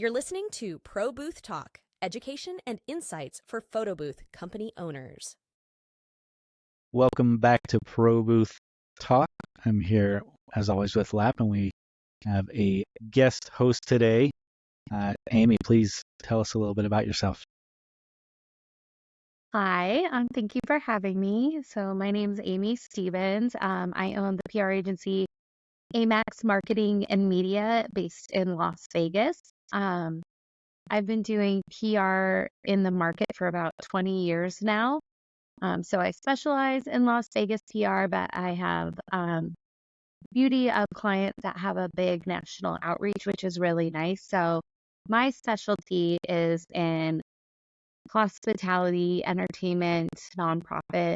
You're listening to Pro Booth Talk, education and insights for photo booth company owners. Welcome back to Pro Booth Talk. I'm here, as always, with Lap, and we have a guest host today. Aimee, please tell us a little bit about yourself. Hi, thank you for having me. So my name's Aimee Stevens. I own the PR agency Aimee Marketing and Media based in Las Vegas. I've been doing PR in the market for about 20 years now. So I specialize in Las Vegas PR, but I have beauty of clients that have a big national outreach, which is really nice. So my specialty is in hospitality, entertainment, nonprofit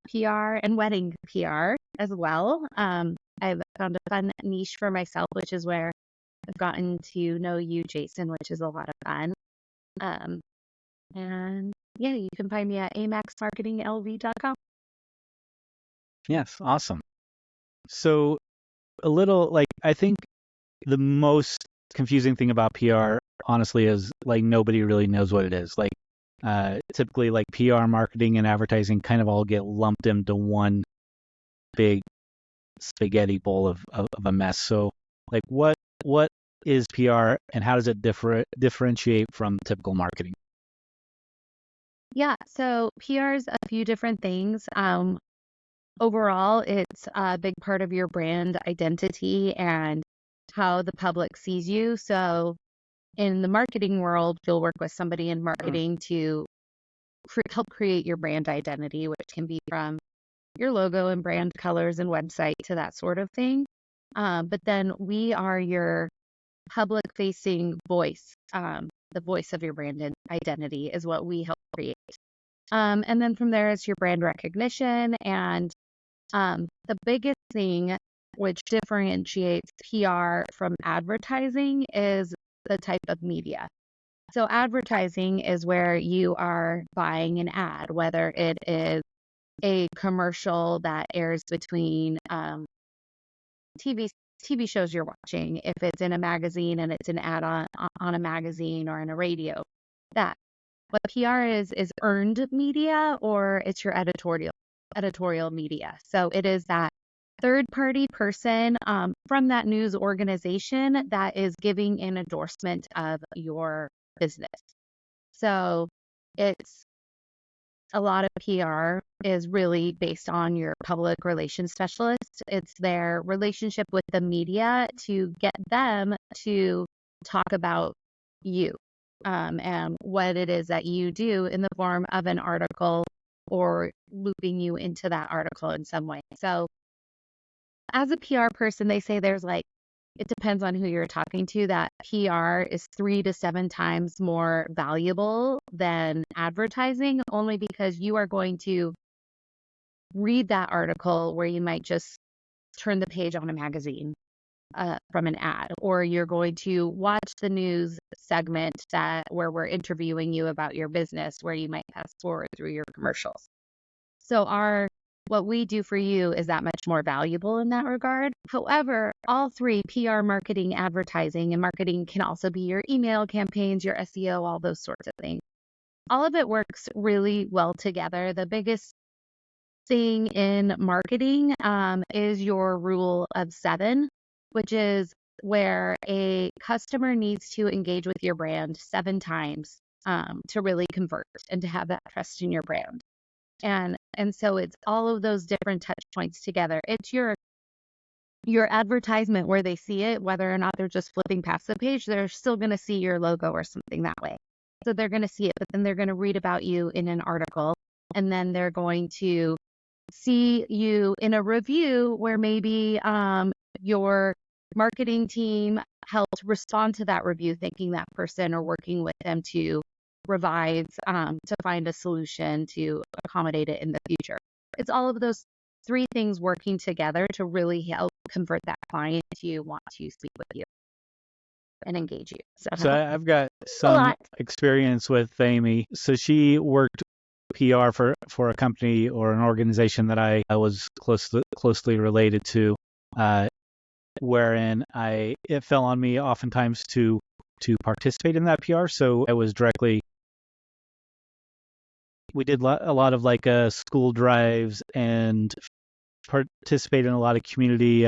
PR, and wedding PR as well. I've found a fun niche for myself, which is where I've gotten to know you, Jason, which is a lot of fun. And yeah, you can find me at amaxmarketinglv.com. Yes, awesome. So a little, I think the most confusing thing about PR, honestly, is nobody really knows what it is. Typically PR marketing and advertising kind of all get lumped into one big spaghetti bowl of a mess. So what is PR and how does it differentiate from typical marketing? Yeah, so PR is a few different things. Overall, it's a big part of your brand identity and how the public sees you. So in the marketing world, you'll work with somebody in marketing to help create your brand identity, which can be from your logo and brand colors and website to that sort of thing. But then we are your public-facing voice. The voice of your brand identity is what we help create. And then from there is your brand recognition. And the biggest thing which differentiates PR from advertising is the type of media. So advertising is where you are buying an ad, whether it is a commercial that airs between TV shows you're watching, if it's in a magazine and it's an ad on a magazine or in a radio. That. What PR is earned media, or it's your editorial media. So it is that third-party person from that news organization that is giving an endorsement of your business. So it's a lot of PR is really based on your public relations specialist. It's their relationship with the media to get them to talk about you and what it is that you do in the form of an article or looping you into that article in some way. So as a PR person, they say there's it depends on who you're talking to, that PR is 3 to 7 times more valuable than advertising, only because you are going to read that article where you might just turn the page on a magazine from an ad, or you're going to watch the news segment where we're interviewing you about your business, where you might pass forward through your commercials. So what we do for you is that much more valuable in that regard. However, all three, PR, marketing, advertising, and marketing can also be your email campaigns, your SEO, all those sorts of things. All of it works really well together. The biggest thing in marketing is your rule of 7, which is where a customer needs to engage with your brand 7 times to really convert and to have that trust in your brand. And so it's all of those different touch points together. It's your advertisement where they see it, whether or not they're just flipping past the page, they're still going to see your logo or something that way. So they're going to see it, but then they're going to read about you in an article, and then they're going to see you in a review where maybe your marketing team helped respond to that review, thanking that person or working with them to revise, to find a solution to accommodate it in the future. It's all of those 3 things working together to really help convert that client to want to speak with you and engage you. So I've got some experience with Aimee. So she worked PR for a company or an organization that I was closely related to, wherein it fell on me oftentimes to to participate in that PR. So I was directly, we did a lot of like school drives and participated in a lot of community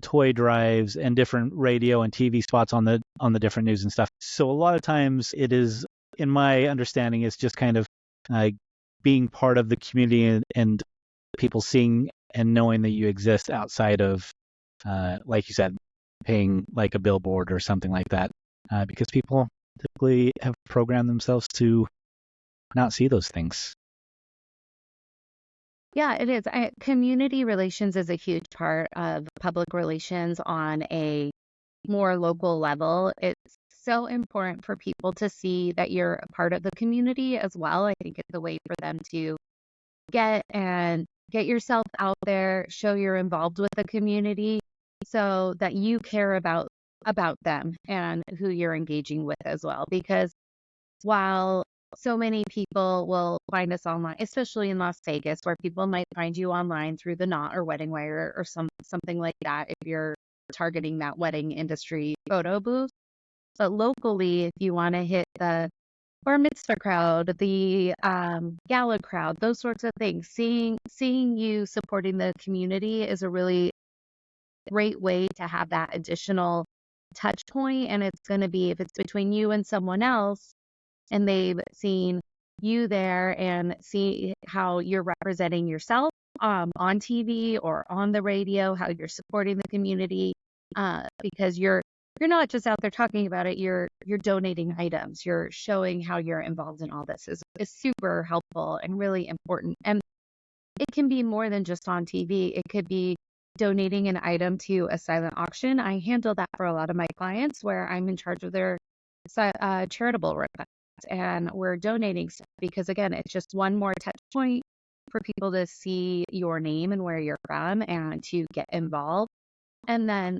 toy drives and different radio and TV spots on the different news and stuff. So a lot of times it is, in my understanding, it's just kind of being part of the community and people seeing and knowing that you exist outside of, like you said, paying like a billboard or something like that, because people typically have programmed themselves to not see those things. Yeah, it is. Community relations is a huge part of public relations on a more local level. It's so important for people to see that you're a part of the community as well. I think it's a way for them to get yourself out there, show you're involved with the community so that you care about them and who you're engaging with as well. Because while so many people will find us online, especially in Las Vegas, where people might find you online through the Knot or Wedding Wire or something like that if you're targeting that wedding industry photo booth. But locally, if you want to hit the bar mitzvah crowd, the gala crowd, those sorts of things, seeing you supporting the community is a really great way to have that additional touch point. And it's going to be, if it's between you and someone else, and they've seen you there and see how you're representing yourself on TV or on the radio, how you're supporting the community, because you're not just out there talking about it, you're donating items, you're showing how you're involved in all this is super helpful and really important. And it can be more than just on TV. It could be donating an item to a silent auction. I handle that for a lot of my clients where I'm in charge of their charitable requests, and we're donating stuff because, again, it's just one more touch point for people to see your name and where you're from and to get involved. And then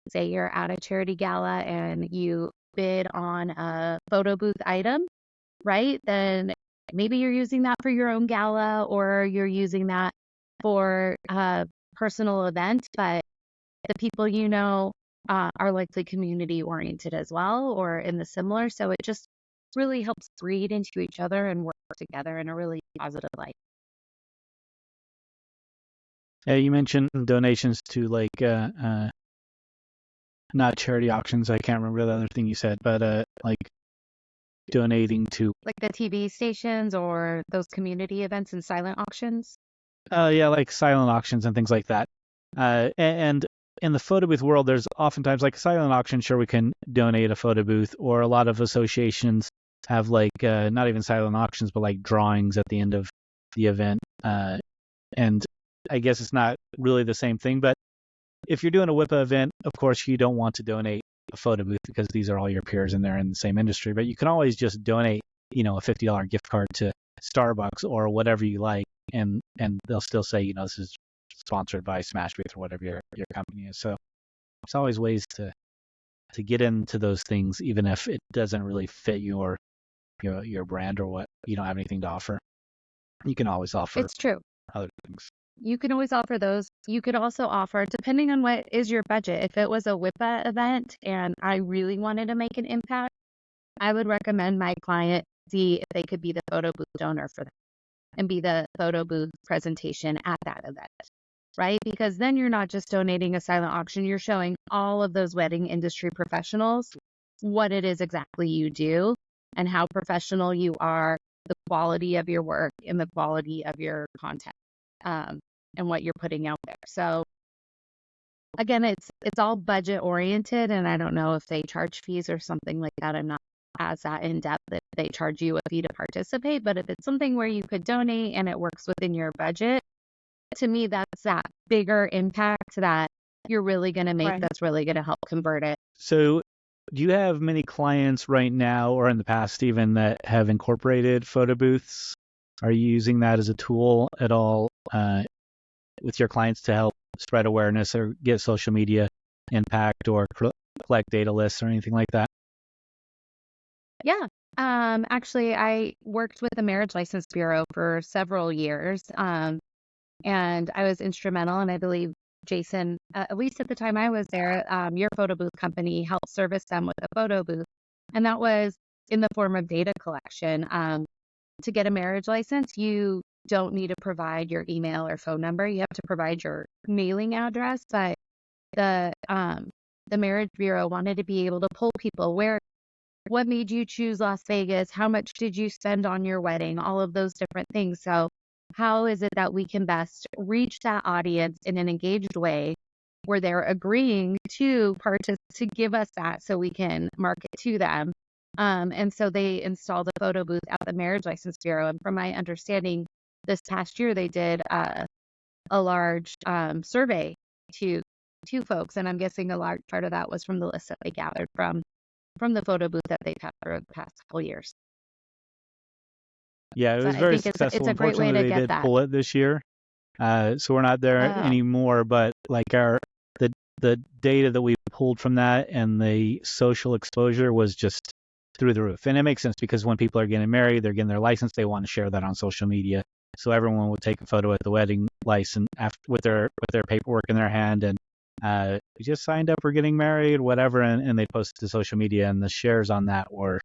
say you're at a charity gala and you bid on a photo booth item, right? Then maybe you're using that for your own gala or you're using that for a personal event, but the people you know are likely community oriented as well or in the similar. So it just really helps read into each other and work together in a really positive light. You mentioned donations to like not charity auctions. I can't remember the other thing you said, but like donating to like the TV stations or those community events and silent auctions. Yeah, like silent auctions and things like that. And in the photo booth world, there's oftentimes like a silent auction. Sure, we can donate a photo booth, or a lot of associations have like not even silent auctions, but like drawings at the end of the event. And I guess it's not really the same thing, but if you're doing a WIPA event, of course, you don't want to donate a photo booth because these are all your peers and they're in the same industry. But you can always just donate, a $50 gift card to Starbucks or whatever you like, and they'll still say, this is sponsored by Smash Booth or whatever your company is. So there's always ways to get into those things, even if it doesn't really fit your brand or what you don't have anything to offer. You can always offer. It's true. Other things. You can always offer those. You could also offer, depending on what is your budget. If it was a WIPA event and I really wanted to make an impact, I would recommend my client see if they could be the photo booth donor for them and be the photo booth presentation at that event, right? Because then you're not just donating a silent auction, you're showing all of those wedding industry professionals what it is exactly you do and how professional you are, the quality of your work and the quality of your content. And what you're putting out there. So again, it's all budget oriented, and I don't know if they charge fees or something like that. I'm not as that in depth if they charge you a fee to participate, but if it's something where you could donate and it works within your budget, to me, that's that bigger impact that you're really going to make. Right. That's really going to help convert it. So do you have many clients right now or in the past even that have incorporated photo booths? Are you using that as a tool at all with your clients to help spread awareness or get social media impact or collect data lists or anything like that? Yeah. Actually, I worked with the Marriage License Bureau for several years, and I was instrumental, and I believe Jason, at least at the time I was there, your photo booth company helped service them with a photo booth. And that was in the form of data collection. To get a marriage license, you don't need to provide your email or phone number. You have to provide your mailing address. But the Marriage Bureau wanted to be able to pull people what made you choose Las Vegas? How much did you spend on your wedding? All of those different things. So how is it that we can best reach that audience in an engaged way where they're agreeing to give us that so we can market to them? And so they installed a photo booth at the Marriage License Bureau. And from my understanding, this past year they did a large survey to folks, and I'm guessing a large part of that was from the list that they gathered from the photo booth that they've had for the past couple years. Yeah, it So was I very think successful. it's a great way Unfortunately, to they get did that. pull it this year, so we're not there Oh. anymore. But like the data that we pulled from that and the social exposure was just through the roof. And it makes sense because when people are getting married, they're getting their license, they want to share that on social media. So everyone would take a photo at the wedding license with their paperwork in their hand and we just signed up, we're getting married, whatever, and they post it to social media, and the shares on that were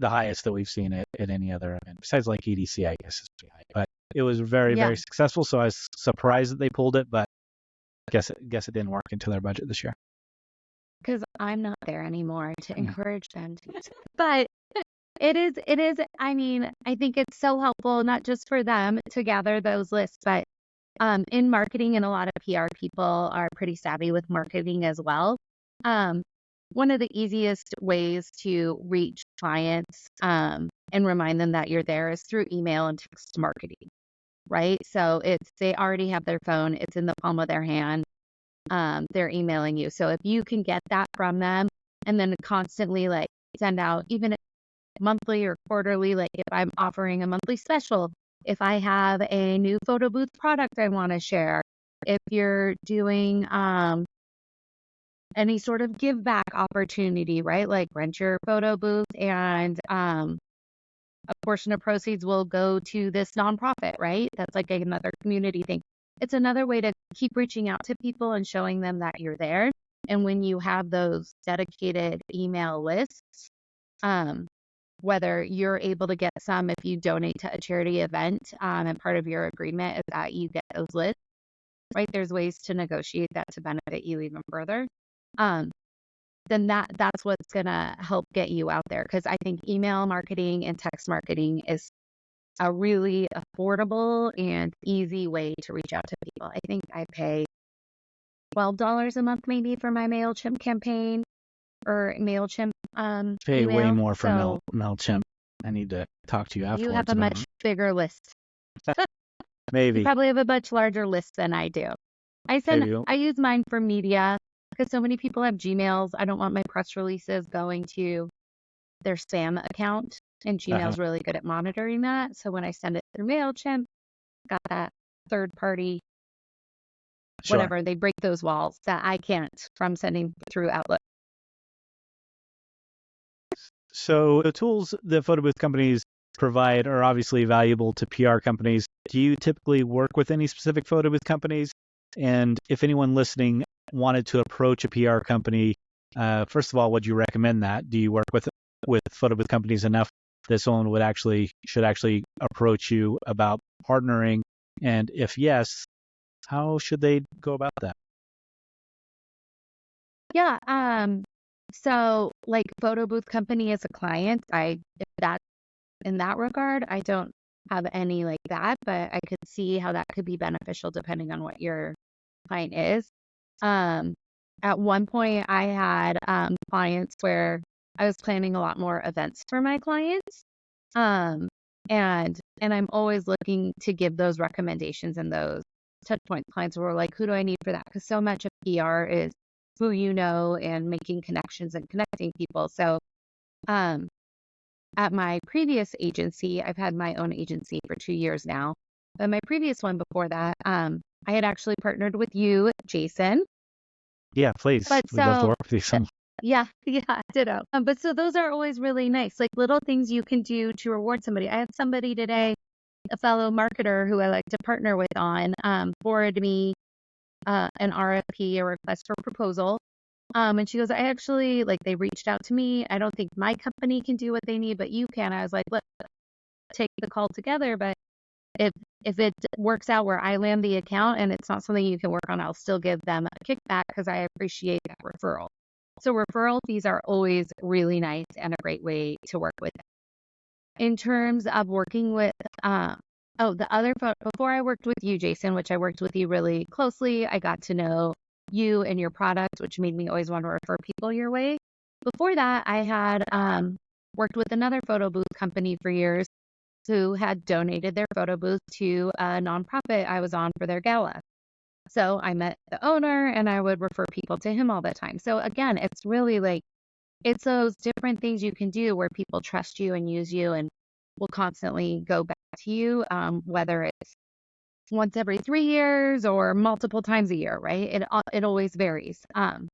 the highest that we've seen at any other event, besides like EDC, I guess is pretty high. But it was very, Yeah. very successful, so I was surprised that they pulled it, but guess it didn't work into their budget this year. Because I'm not there anymore to encourage them to. But it is, I mean, I think it's so helpful, not just for them to gather those lists, but in marketing, and a lot of PR people are pretty savvy with marketing as well. One of the easiest ways to reach clients and remind them that you're there is through email and text marketing, right? So they already have their phone, it's in the palm of their hand. They're emailing you. So if you can get that from them and then constantly like send out even monthly or quarterly, like if I'm offering a monthly special, if I have a new photo booth product I want to share, if you're doing any sort of give back opportunity, right? Like rent your photo booth and a portion of proceeds will go to this nonprofit, right? That's like another community thing. It's another way to keep reaching out to people and showing them that you're there. And when you have those dedicated email lists, whether you're able to get some if you donate to a charity event, and part of your agreement is that you get those lists, right? There's ways to negotiate that to benefit you even further. Then that's what's gonna help get you out there. Because I think email marketing and text marketing is a really affordable and easy way to reach out to people. I think I pay $12 a month maybe for my MailChimp campaign or MailChimp Pay email. way more for So MailChimp. I need to talk to you afterwards. you have a much bigger list. Maybe. You probably have a much larger list than I do. I use mine for media because so many people have Gmails. I don't want my press releases going to their spam account, and Gmail's really good at monitoring that. So when I send it through MailChimp, got that third party, whatever, they break those walls that I can't from sending through Outlook. So the tools that photo booth companies provide are obviously valuable to PR companies. Do you typically work with any specific photo booth companies? And if anyone listening wanted to approach a PR company, first of all, would you recommend that? Do you work with photo booth companies enough that someone should actually approach you about partnering? And if yes, how should they go about that? Yeah. So like photo booth company as a client, in that regard, I don't have any like that, but I could see how that could be beneficial depending on what your client is. At one point I had clients where I was planning a lot more events for my clients. And I'm always looking to give those recommendations and those touch point clients who are like, who do I need for that? Because so much of PR is who you know and making connections and connecting people. So at my previous agency, I've had my own agency for 2 years now. But my previous one before that, I had actually partnered with you, Jason. Yeah, please. We'd love to work with you some. Yeah, ditto. But so those are always really nice, like little things you can do to reward somebody. I had somebody today, a fellow marketer who I like to partner with on, forward me an RFP, a request for proposal. And she goes, I actually, like, they reached out to me. I don't think my company can do what they need, but you can. I was like, let's take the call together. But if it works out where I land the account and it's not something you can work on, I'll still give them a kickback because I appreciate that referral. So referral fees are always really nice and a great way to work with them. In terms of working with, before I worked with you, Jason, which I worked with you really closely, I got to know you and your product, which made me always want to refer people your way. Before that, I had worked with another photo booth company for years who had donated their photo booth to a nonprofit I was on for their gala. So I met the owner and I would refer people to him all the time. So again, it's really like, it's those different things you can do where people trust you and use you and will constantly go back to you, whether it's once every 3 years or multiple times a year, right? It always varies. And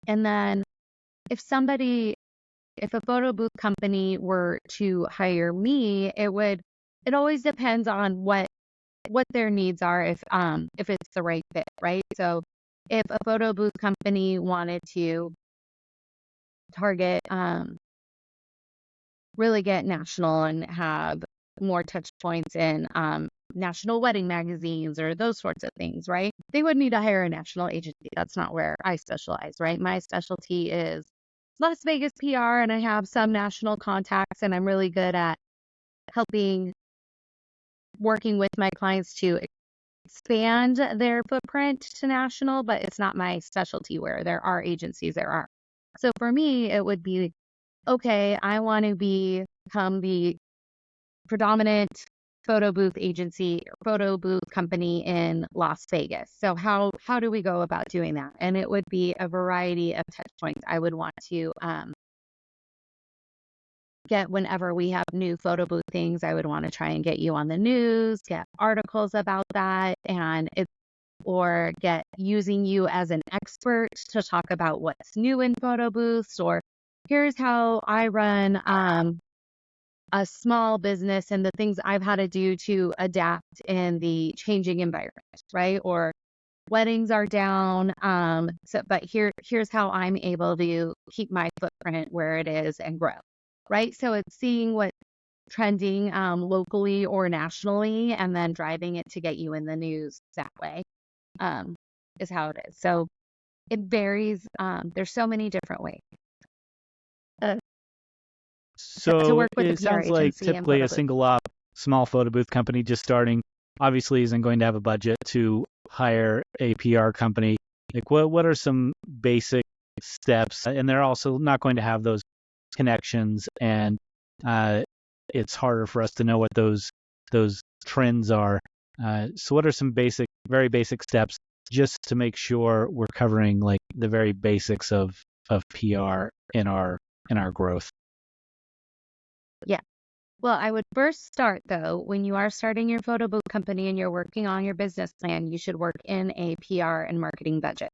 then if a photo booth company were to hire me, it always depends on what their needs are, if it's the right fit, right? So if a photo booth company wanted to target, really get national and have more touch points in national wedding magazines or those sorts of things, right? They would need to hire a national agency. That's not where I specialize, right? My specialty is Las Vegas PR, and I have some national contacts, and I'm really good at working with my clients to expand their footprint to national, but it's not my specialty where there are agencies there are. So for me, it would be, okay, I want to become the predominant photo booth agency or photo booth company in Las Vegas. So how do we go about doing that? And it would be a variety of touch points I would want to get whenever we have new photo booth things. I would want to try and get you on the news, get articles about that, or get using you as an expert to talk about what's new in photo booths, or here's how I run a small business and the things I've had to do to adapt in the changing environment, right? Or weddings are down, but here's how I'm able to keep my footprint where it is and grow, right? So it's seeing what's trending locally or nationally and then driving it to get you in the news that way, is how it is. So it varies. There's so many different ways to So work with the it PR sounds like agency and typically photo a booth. single op small photo booth company just starting obviously isn't going to have a budget to hire a PR company. Like what are some basic steps? And they're also not going to have those connections, and it's harder for us to know what those trends are. So what are some very basic steps just to make sure we're covering like the very basics of PR in our growth? Yeah. Well, I would first start though, when you are starting your photo booth company and you're working on your business plan, you should work in a PR and marketing budget,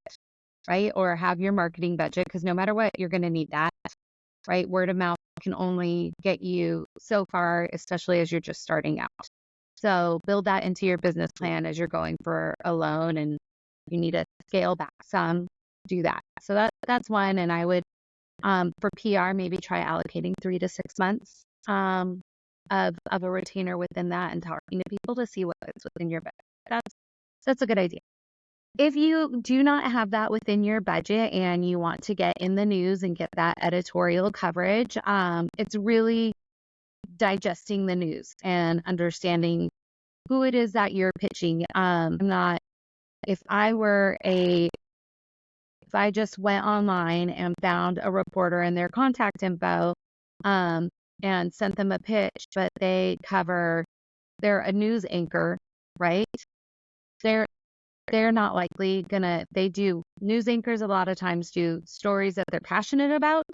right? Or have your marketing budget, because no matter what, you're going to need that, right? Word of mouth can only get you so far, especially as you're just starting out. So build that into your business plan as you're going for a loan and you need to scale back some, do that. So that's one. And I would, for PR, maybe try allocating 3 to 6 months of a retainer within that and talking to people to see what is within your budget. That's a good idea. If you do not have that within your budget and you want to get in the news and get that editorial coverage, it's really digesting the news and understanding who it is that you're pitching. If I just went online and found a reporter and their contact info, and sent them a pitch, but they're a news anchor, right? They're not likely news anchors a lot of times do stories that they're passionate about.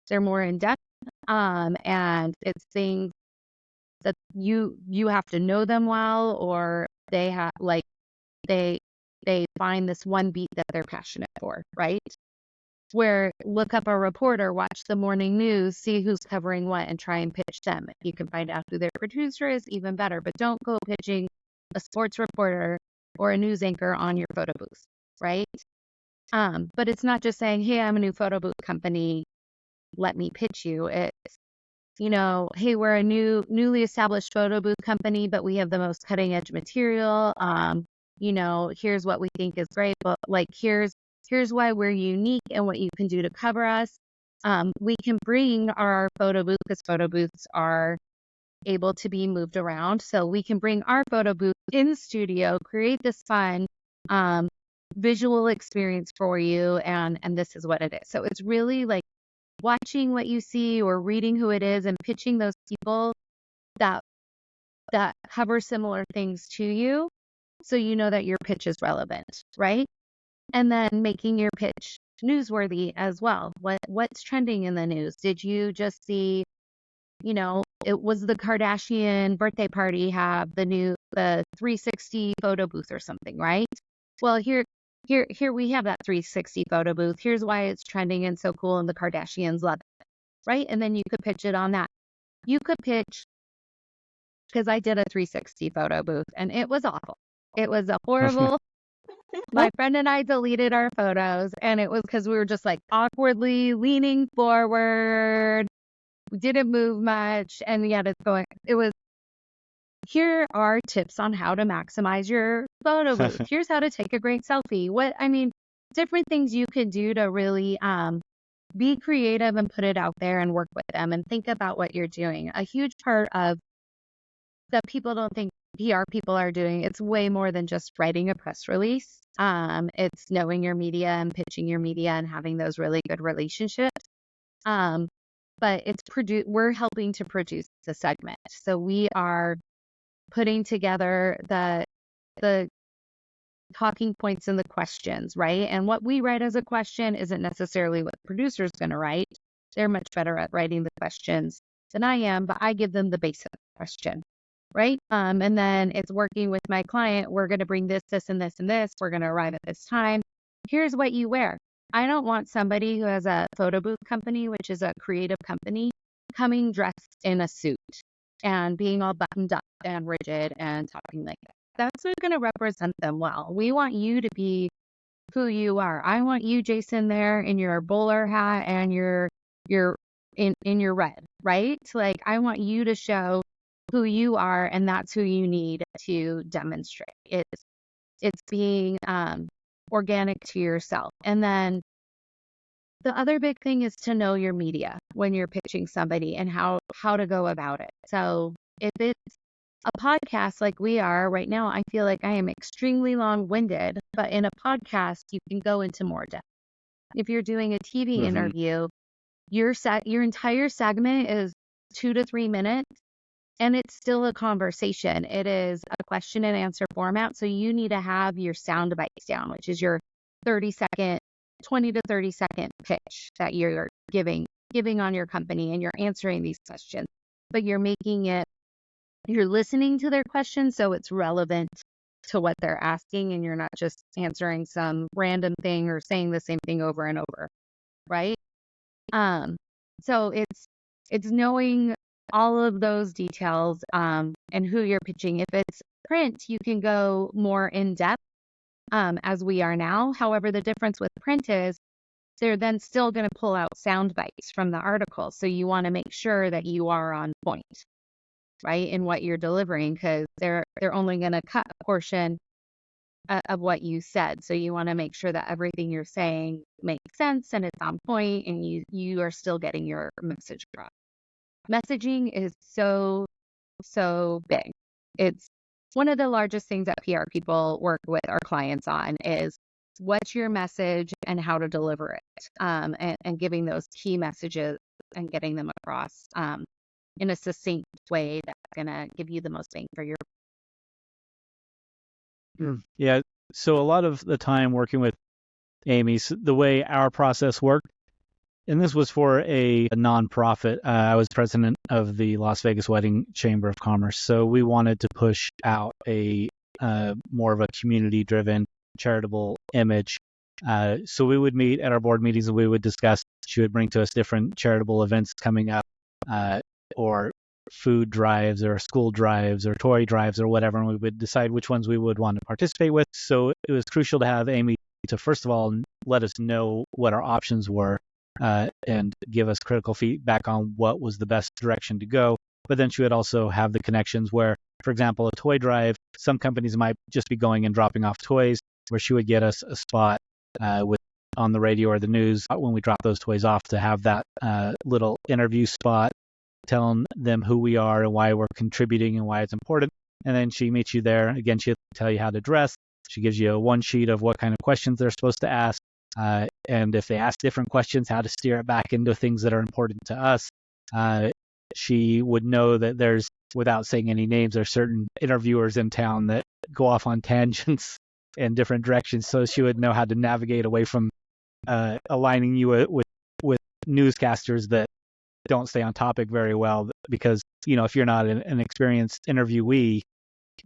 They're more in depth, and it's things that you have to know them well, or they have they find this one beat that they're passionate for, right? Where look up a reporter, watch the morning news, see who's covering what, and try and pitch them. If you can find out who their producer is, even better. But don't go pitching a sports reporter or a news anchor on your photo booth, right? But it's not just saying, hey, I'm a new photo booth company, let me pitch you. It's, hey, we're a newly established photo booth company, but we have the most cutting edge material. Here's what we think is great, but like here's why we're unique and what you can do to cover us. We can bring our photo booth, because photo booths are able to be moved around. So we can bring our photo booth in studio, create this fun visual experience for you, and this is what it is. So it's really like watching what you see or reading who it is and pitching those people that cover similar things to you, so you know that your pitch is relevant, right? And then making your pitch newsworthy as well. What's trending in the news? Did you just see, it was the Kardashian birthday party have the 360 photo booth or something, right? Well, here we have that 360 photo booth. Here's why it's trending and so cool, and the Kardashians love it, right? And then you could pitch it on that. You could pitch, because I did a 360 photo booth and it was awful. It was a horrible. My friend and I deleted our photos, and it was because we were just like awkwardly leaning forward. We didn't move much, and yet here are tips on how to maximize your photo booth. Here's how to take a great selfie. Different things you can do to really be creative and put it out there and work with them and think about what you're doing. A huge part of that people don't think PR people are doing, it's way more than just writing a press release. It's knowing your media and pitching your media and having those really good relationships. But we're helping to produce the segment. So we are putting together the talking points and the questions, right? And what we write as a question isn't necessarily what the producer's going to write. They're much better at writing the questions than I am, but I give them the basic question, right? And then it's working with my client. We're going to bring this, and this, and this. We're going to arrive at this time. Here's what you wear. I don't want somebody who has a photo booth company, which is a creative company, coming dressed in a suit and being all buttoned up and rigid and talking like that. That's not going to represent them well. We want you to be who you are. I want you, Jason, there in your bowler hat and your in your red, right? Like, I want you to show who you are, and that's who you need to demonstrate. It's being organic to yourself. And then the other big thing is to know your media when you're pitching somebody and how to go about it. So if it's a podcast like we are right now, I feel like I am extremely long-winded, but in a podcast, you can go into more depth. If you're doing a TV interview, your entire segment is 2 to 3 minutes, and it's still a conversation. It is a question and answer format. So you need to have your sound bites down, which is your 20 to 30 second pitch that you're giving on your company, and you're answering these questions, but you're listening to their questions so it's relevant to what they're asking, and you're not just answering some random thing or saying the same thing over and over, right? So it's knowing all of those details and who you're pitching. If it's print, you can go more in depth as we are now. However, the difference with print is they're then still going to pull out sound bites from the article. So you want to make sure that you are on point, right, in what you're delivering, because they're only going to cut a portion of what you said. So you want to make sure that everything you're saying makes sense and it's on point, and you are still getting your message across. Messaging is so big. It's one of the largest things that PR people work with our clients on is what's your message and how to deliver it, and giving those key messages and getting them across in a succinct way that's going to give you the most bang for your. Yeah. So a lot of the time working with Aimee, the way our process worked, and this was for a nonprofit. I was president of the Las Vegas Wedding Chamber of Commerce. So we wanted to push out a more of a community-driven, charitable image. So we would meet at our board meetings and we would discuss. She would bring to us different charitable events coming up, or food drives or school drives or toy drives or whatever, and we would decide which ones we would want to participate with. So it was crucial to have Aimee to, first of all, let us know what our options were and give us critical feedback on what was the best direction to go. But then she would also have the connections where, for example, a toy drive, some companies might just be going and dropping off toys, where she would get us a spot on the radio or the news when we drop those toys off to have that little interview spot telling them who we are and why we're contributing and why it's important. And then she meets you there. Again, she'll tell you how to dress. She gives you one sheet of what kind of questions they're supposed to ask. And if they ask different questions, how to steer it back into things that are important to us. She would know that there's, without saying any names, there's certain interviewers in town that go off on tangents in different directions. So she would know how to navigate away from aligning you with newscasters that don't stay on topic very well, because, if you're not an experienced interviewee,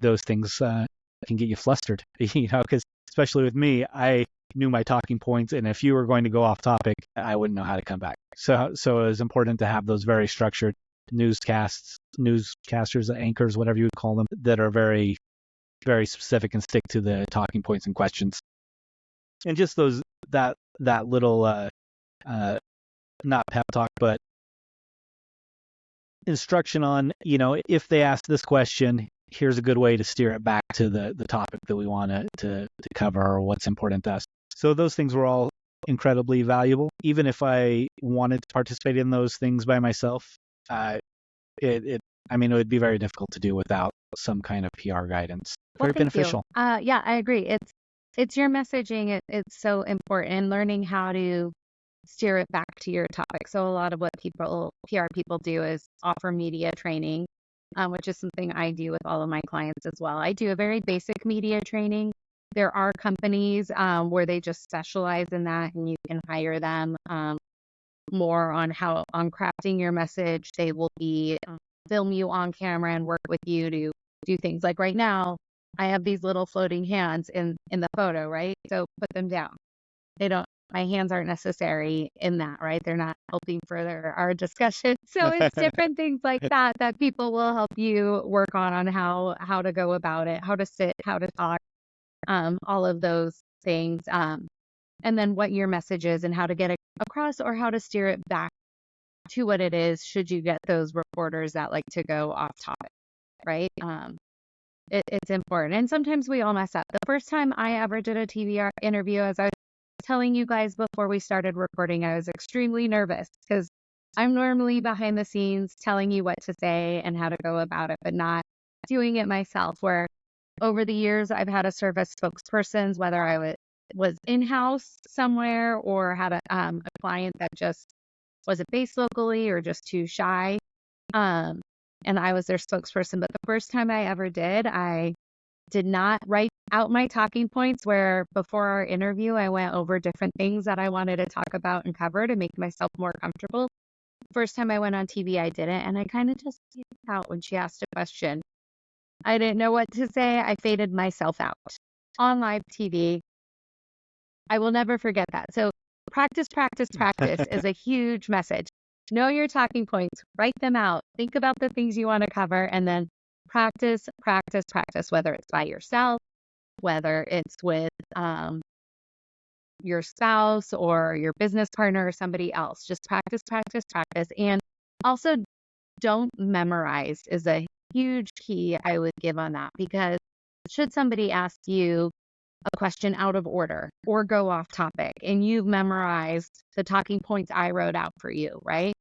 those things can get you flustered, because especially with me, I knew my talking points, and if you were going to go off topic, I wouldn't know how to come back. So it was important to have those very structured newscasters, anchors, whatever you would call them, that are very, very specific and stick to the talking points and questions. And just that little not pep talk, but instruction on, if they ask this question, here's a good way to steer it back to the topic that we want to cover or what's important to us. So those things were all incredibly valuable. Even if I wanted to participate in those things by myself, it would be very difficult to do without some kind of PR guidance. Very beneficial. Yeah, I agree. It's your messaging. It's so important. Learning how to steer it back to your topic. So a lot of what PR people do is offer media training, which is something I do with all of my clients as well. I do a very basic media training. There are companies where they just specialize in that, and you can hire them more on crafting your message. They will film you on camera and work with you to do things like right now. I have these little floating hands in the photo, right? So put them down. My hands aren't necessary in that, right? They're not helping further our discussion. So it's different things like that people will help you work on how to go about it, how to sit, how to talk, all of those things. And then what your message is and how to get it across, or how to steer it back to what it is, should you get those reporters that like to go off topic, right? It's important. And sometimes we all mess up. The first time I ever did a TV interview, as I was telling you guys before we started recording, I was extremely nervous because I'm normally behind the scenes telling you what to say and how to go about it, but not doing it myself. Where over the years, I've had to serve as spokespersons, whether I was in-house somewhere or had a client that just wasn't based locally or just too shy. And I was their spokesperson. But the first time I ever did, I did not write out my talking points, where before our interview, I went over different things that I wanted to talk about and cover to make myself more comfortable. First time I went on TV, I didn't. And I kind of just faded out when she asked a question. I didn't know what to say. I faded myself out on live TV. I will never forget that. So practice, practice, practice is a huge message. Know your talking points, write them out, think about the things you want to cover, and then practice, practice, practice, whether it's by yourself, whether it's with your spouse or your business partner or somebody else. Just practice, practice, practice. And also, don't memorize is a huge key I would give on that, because should somebody ask you a question out of order or go off topic and you've memorized the talking points I wrote out for you, right?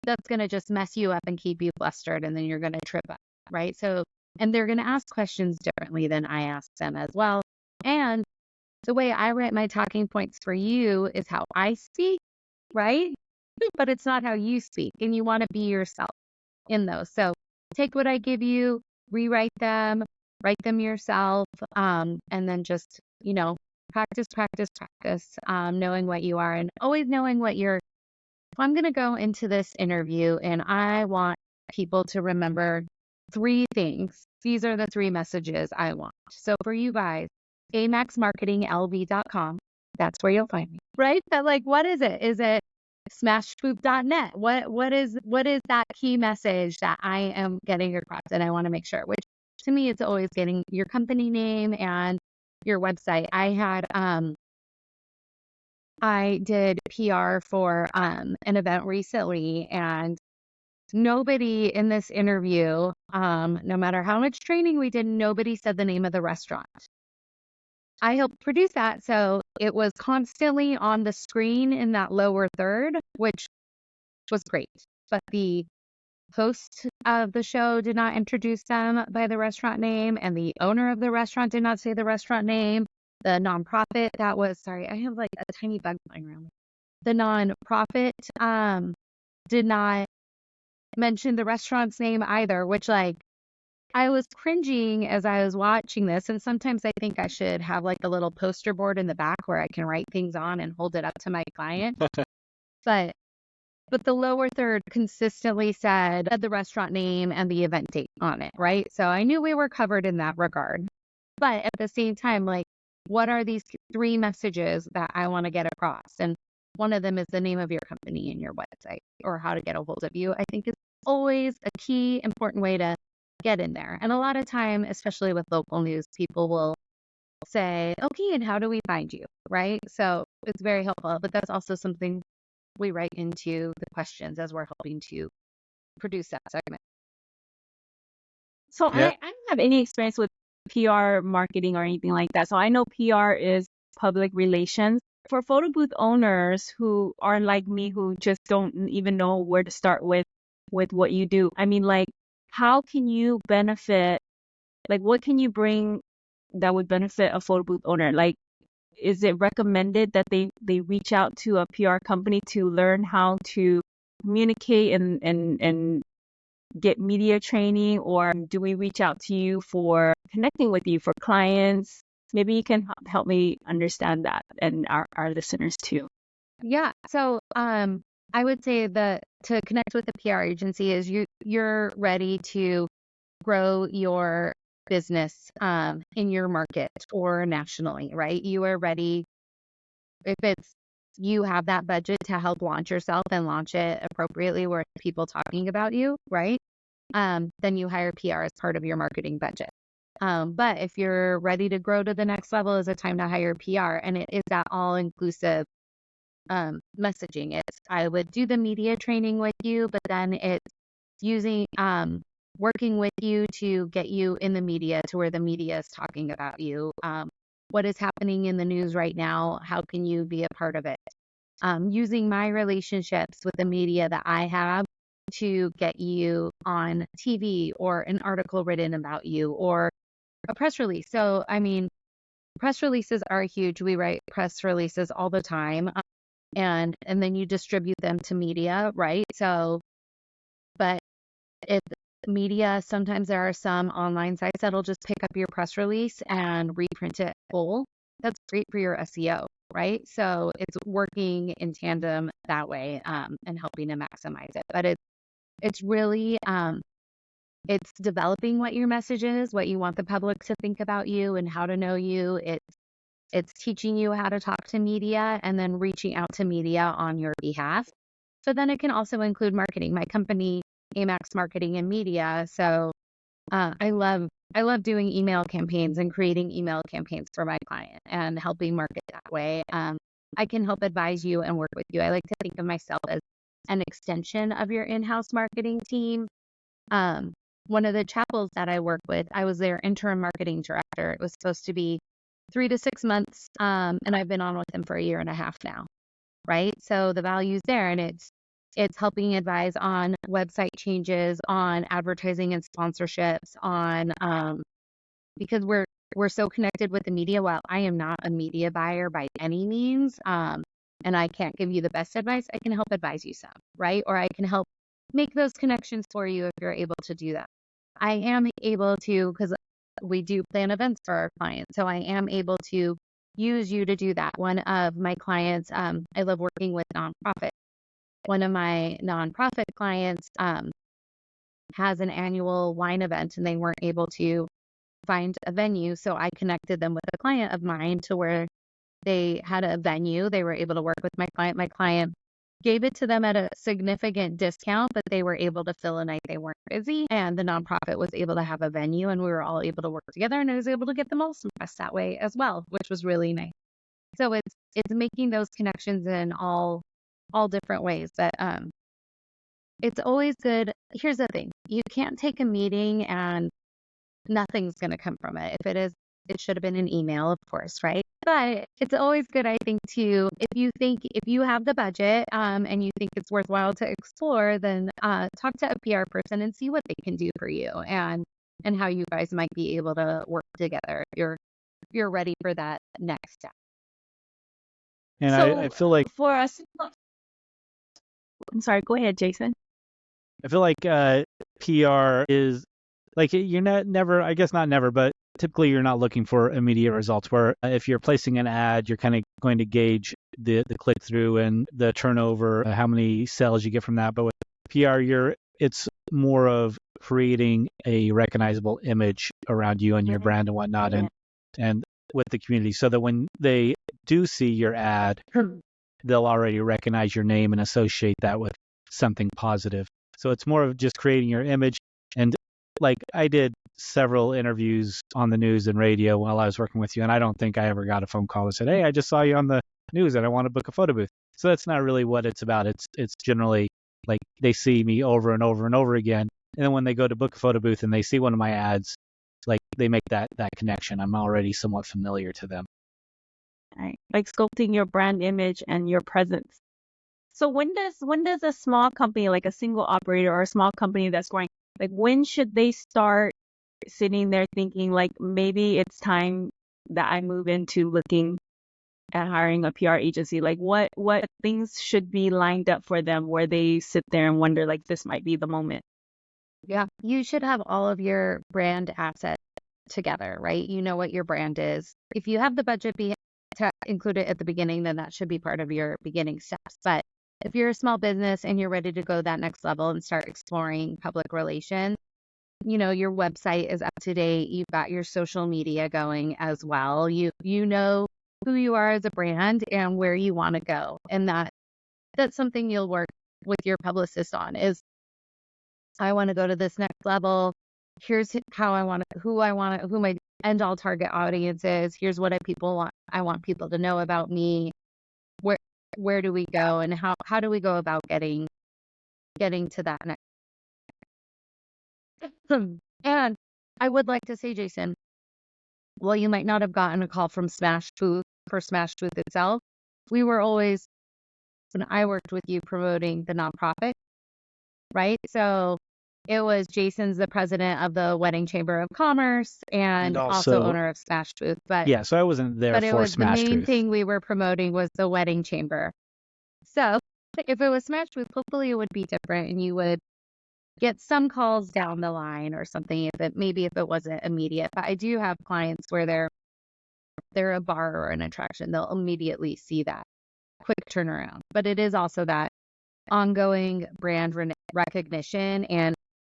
That's going to just mess you up and keep you flustered, and then you're going to trip up, right? So, and they're going to ask questions differently than I ask them as well. And the way I write my talking points for you is how I speak, right? But it's not how you speak, and you want to be yourself in those. So take what I give you, rewrite them, write them yourself, and then just, practice, practice, practice, knowing what you are and always knowing what you're. I'm going to go into this interview and I want people to remember 3 things. These are the 3 messages I want. So for you guys, amaxmarketinglv.com, that's where you'll find me, right? But what is it? Is it smashboop.net. What is that key message that I am getting across and I want to make sure, which to me it's always getting your company name and your website. I did PR for an event recently, and nobody in this interview, no matter how much training we did, nobody said the name of the restaurant. I helped produce that, so it was constantly on the screen in that lower third, which was great. But the host of the show did not introduce them by the restaurant name, and the owner of the restaurant did not say the restaurant name. The nonprofit that was, sorry, I have like a tiny bug flying around. The nonprofit did not mention the restaurant's name either, which like I was cringing as I was watching this. And sometimes I think I should have like a little poster board in the back where I can write things on and hold it up to my client. But the lower third consistently said the restaurant name and the event date on it, right? So I knew we were covered in that regard. But at the same time, like, what are these 3 messages that I want to get across? And one of them is the name of your company and your website, or how to get a hold of you. I think is always a key important way to get in there. And a lot of time, especially with local news, people will say, okay, and how do we find you? Right? So it's very helpful, but that's also something we write into the questions as we're helping to produce that segment. So Yeah. I don't have any experience with PR marketing or anything like that. So I know PR is public relations. For photo booth owners who are like me, who just don't even know where to start with what you do, I mean, like, how can you benefit, like, what can you bring that would benefit a photo booth owner? Like, is it recommended that they reach out to a PR company to learn how to communicate and get media training, or do we reach out to you for connecting with you for clients? Maybe you can help me understand that, and our listeners too. Yeah. So I would say that to connect with a PR agency is you're ready to grow your business in your market or nationally, right? You are ready if it's you have that budget to help launch yourself and launch it appropriately where people talking about you, right? Then you hire PR as part of your marketing budget. But if you're ready to grow to the next level, is a time to hire PR, and it is that all-inclusive messaging. It's I would do the media training with you, but then it's using working with you to get you in the media to where the media is talking about you. What is happening in the news right now? How can you be a part of it? Using my relationships with the media that I have to get you on TV or an article written about you or a press release. So, I mean, press releases are huge. We write press releases all the time, and then you distribute them to media, right? So, but if media, sometimes there are some online sites that'll just pick up your press release and reprint it full. That's great for your SEO, right? So it's working in tandem that way and helping to maximize it. But it's really it's developing what your message is, what you want the public to think about you and how to know you. It's teaching you how to talk to media and then reaching out to media on your behalf. So then it can also include marketing. My company, Amax Marketing and Media. So I love doing email campaigns and creating email campaigns for my client and helping market that way. I can help advise you and work with you. I like to think of myself as an extension of your in-house marketing team. One of the chapels that I work with, I was their interim marketing director. It was supposed to be 3 to 6 months, and I've been on with them for a year and a half now, right? So the value's there, and it's helping advise on website changes, on advertising and sponsorships, on because we're so connected with the media. While I am not a media buyer by any means, and I can't give you the best advice, I can help advise you some, right? Or I can help make those connections for you if you're able to do that. I am able to, because we do plan events for our clients, so I am able to use you to do that. One of my clients, I love working with nonprofits. One of my nonprofit clients has an annual wine event and they weren't able to find a venue. So I connected them with a client of mine to where they had a venue. They were able to work with my client. My client gave it to them at a significant discount, but they were able to fill a night they weren't busy. And the nonprofit was able to have a venue, and we were all able to work together, and I was able to get them all some press that way as well, which was really nice. So it's making those connections in all different ways. But it's always good. Here's the thing. You can't take a meeting and nothing's going to come from it. If it is, it should have been an email, of course, right? But it's always good, I think, if you have the budget and you think it's worthwhile to explore, then talk to a PR person and see what they can do for you and how you guys might be able to work together if you're ready for that next step. And So I feel like for us, I'm sorry, go ahead, Jason. PR is like you're never, I guess not never, but typically you're not looking for immediate results. Where if you're placing an ad, you're kind of going to gauge the click through and the turnover, how many sales you get from that. But with PR, it's more of creating a recognizable image around you and your brand and whatnot, and with the community, so that when they do see your ad, they'll already recognize your name and associate that with something positive. So it's more of just creating your image. And like I did several interviews on the news and radio while I was working with you, and I don't think I ever got a phone call that said, "Hey, I just saw you on the news and I want to book a photo booth." So that's not really what it's about. It's generally like they see me over and over and over again, and then when they go to book a photo booth and they see one of my ads, like they make that connection. I'm already somewhat familiar to them. Right. Like sculpting your brand image and your presence. So when does a small company, like a single operator or a small company that's growing, like when should they start sitting there thinking like maybe it's time that I move into looking at hiring a PR agency? Like what things should be lined up for them where they sit there and wonder like this might be the moment? Yeah, you should have all of your brand assets together, right? You know what your brand is. If you have the budget to include it at the beginning, then that should be part of your beginning steps. But if you're a small business and you're ready to go that next level and start exploring public relations, your website is up to date. You've got your social media going as well. You know who you are as a brand and where you want to go. And that's something you'll work with your publicist on is I want to go to this next level. Here's who my end all target audience is. Here's what I want people to know about me. Where do we go and how do we go about getting to that next? And I would like to say, Jason, well, you might not have gotten a call from Smash Booth itself. We were always, when I worked with you, promoting the nonprofit, right? So it was Jason's the president of the Wedding Chamber of Commerce and also owner of Smash Booth. But yeah, so I wasn't there for Smash Booth. The main thing we were promoting was the Wedding Chamber. So if it was Smash Booth, hopefully it would be different and you would get some calls down the line or something if it wasn't immediate. But I do have clients where they're a bar or an attraction. They'll immediately see that quick turnaround. But it is also that ongoing brand recognition and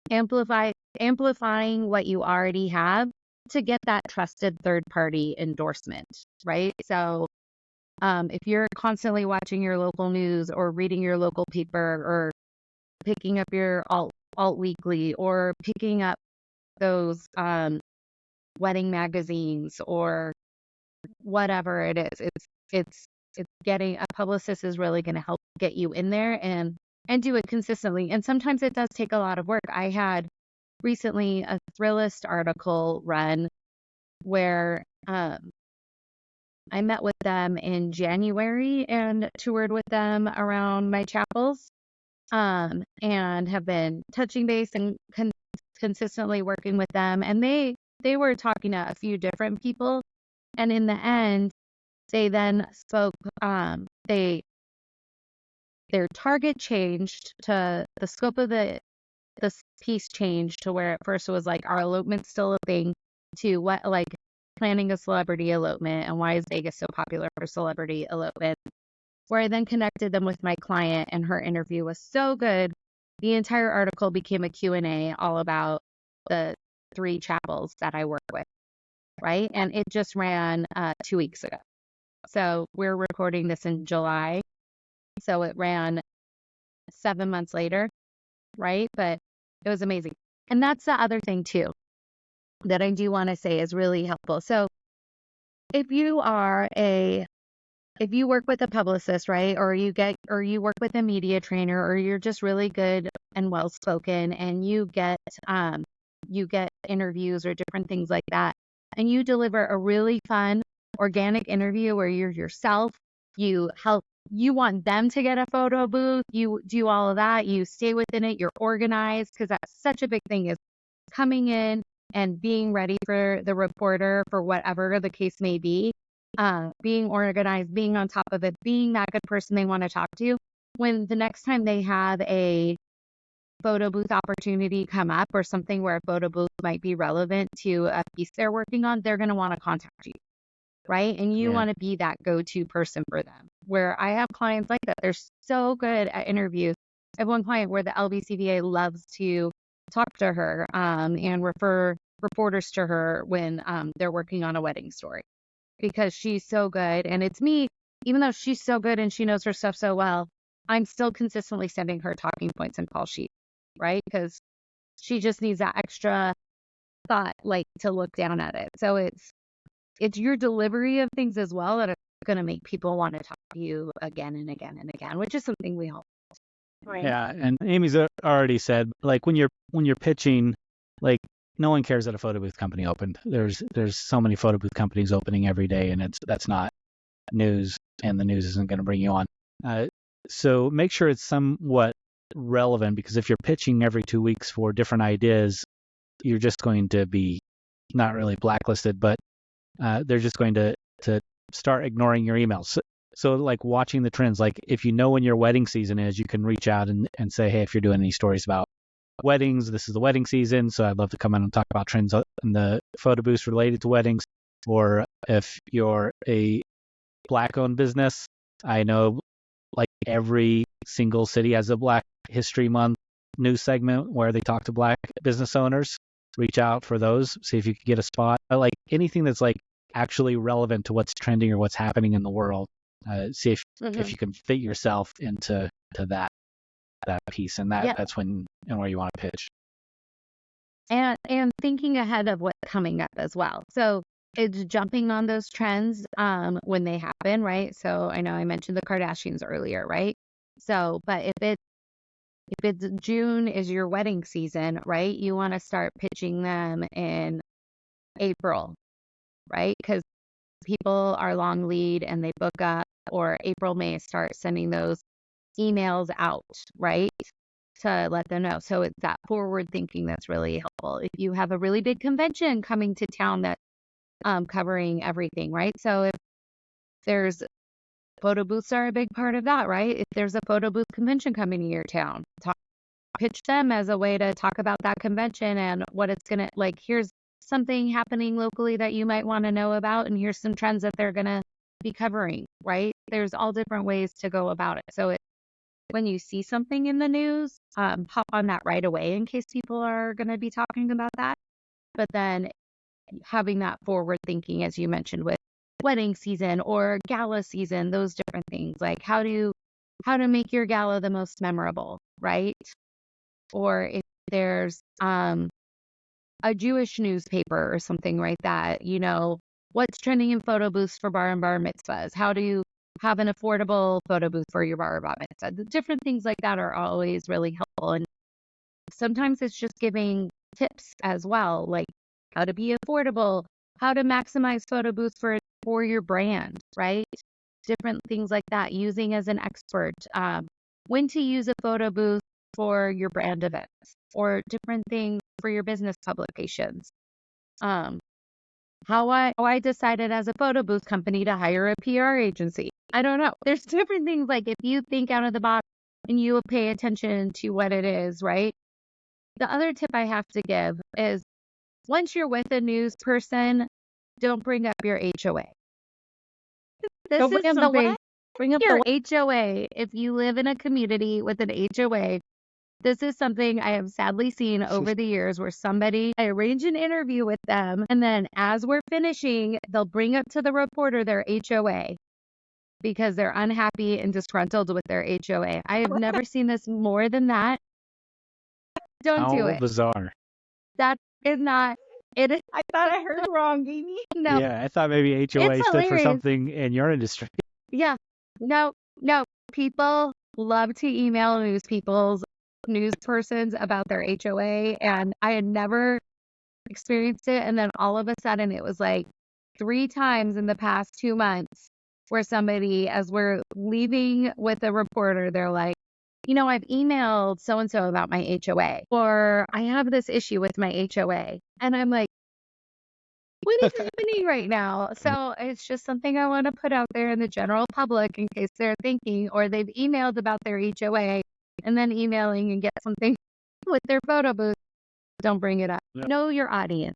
amplifying what you already have to get that trusted third-party endorsement, right? So if you're constantly watching your local news or reading your local paper or picking up your alt weekly or picking up those wedding magazines or whatever it is, it's getting a publicist is really going to help get you in there and do it consistently. And sometimes it does take a lot of work. I had recently a Thrillist article run where I met with them in January and toured with them around my chapels and have been touching base and consistently working with them. And they were talking to a few different people. And in the end, they then spoke, their target changed to the scope of this piece changed to where at first it was like, are elopements still a thing, to what, like planning a celebrity elopement and why is Vegas so popular for celebrity elopement, where I then connected them with my client and her interview was so good. The entire article became a Q&A all about the 3 chapels that I work with, right? And it just ran 2 weeks ago. So we're recording this in July. So it ran 7 months later, right? But it was amazing. And that's the other thing too that I do want to say is really helpful. So if you work with a publicist, right, or you work with a media trainer, or you're just really good and well spoken, and you get interviews or different things like that, and you deliver a really fun, organic interview where you're yourself, you want them to get a photo booth, you do all of that, you stay within it, you're organized, because that's such a big thing, is coming in and being ready for the reporter for whatever the case may be, being organized, being on top of it, being that good person they want to talk to. When the next time they have a photo booth opportunity come up, or something where a photo booth might be relevant to a piece they're working on, they're going to want to contact you, right? And you want to be that go-to person for them. Where I have clients like that, they're so good at interviews. I have one client where the LBCVA loves to talk to her and refer reporters to her when they're working on a wedding story, because she's so good. And it's me, even though she's so good and she knows her stuff so well, I'm still consistently sending her talking points and call sheets, right? Because she just needs that extra thought, like, to look down at it. So it's your delivery of things as well that are going to make people want to talk to you again and again and again, which is something we all. Right. Yeah, and Amy's already said, like, when you're pitching, like, no one cares that a photo booth company opened. There's so many photo booth companies opening every day, and that's not news, and the news isn't going to bring you on. So make sure it's somewhat relevant, because if you're pitching every 2 weeks for different ideas, you're just going to be not really blacklisted, but they're just going to start ignoring your emails. So like watching the trends, like if you know when your wedding season is, you can reach out and say, hey, if you're doing any stories about weddings, this is the wedding season, so I'd love to come in and talk about trends in the photo booths related to weddings. Or if you're a Black-owned business, I know like every single city has a Black History Month news segment where they talk to Black business owners. Reach out for those, see if you can get a spot. Like anything that's like actually relevant to what's trending or what's happening in the world. See if you can fit yourself into that piece, and that's when and where you want to pitch. And thinking ahead of what's coming up as well. So it's jumping on those trends when they happen, right? So I know I mentioned the Kardashians earlier, right? So, but if it's June is your wedding season, right? You want to start pitching them in April, right? Because people are long lead and they book up, or April, May, start sending those emails out, right? To let them know. So it's that forward thinking that's really helpful. If you have a really big convention coming to town that's covering everything, right? So if there's photo booths are a big part of that, right? If there's a photo booth convention coming to your town, pitch them as a way to talk about that convention and what it's going to, like, here's something happening locally that you might want to know about, and here's some trends that they're going to be covering, right? There's all different ways to go about it. So when you see something in the news, hop on that right away in case people are going to be talking about that. But then having that forward thinking, as you mentioned, with wedding season or gala season, those different things, like how to make your gala the most memorable, right? Or if there's a Jewish newspaper or something like that, what's trending in photo booths for bar and bar mitzvahs? How do you have an affordable photo booth for your bar or bar mitzvah? The different things like that are always really helpful. And sometimes it's just giving tips as well, like how to be affordable, how to maximize photo booths for your brand, right? Different things like that, using as an expert, when to use a photo booth for your brand events, or different things for your business publications. How I decided as a photo booth company to hire a PR agency. I don't know. There's different things, like if you think out of the box and you pay attention to what it is, right? The other tip I have to give is, once you're with a news person, don't bring up your HOA. This is something. Bring up your HOA. If you live in a community with an HOA, this is something I have sadly seen over the years, where I arrange an interview with them, and then as we're finishing, they'll bring up to the reporter their HOA. because they're unhappy and disgruntled with their HOA. I have never seen this more than that. Don't do How it. bizarre. That is not, it is, I thought I heard wrong, Aimee. no, Yeah, I thought maybe it's HOA stood for hilarious. something in your industry. Yeah, no. People love to email news persons about their HOA, and I had never experienced it. And then all of a sudden, it was like 3 times in the past 2 months where somebody, as we're leaving with a reporter, they're like, I've emailed so and so about my HOA, or I have this issue with my HOA. And I'm like, what is happening right now? So it's just something I want to put out there in the general public in case they're thinking, or they've emailed about their HOA and then emailing and get something with their photo booth. Don't bring it up. Yeah. Know your audience.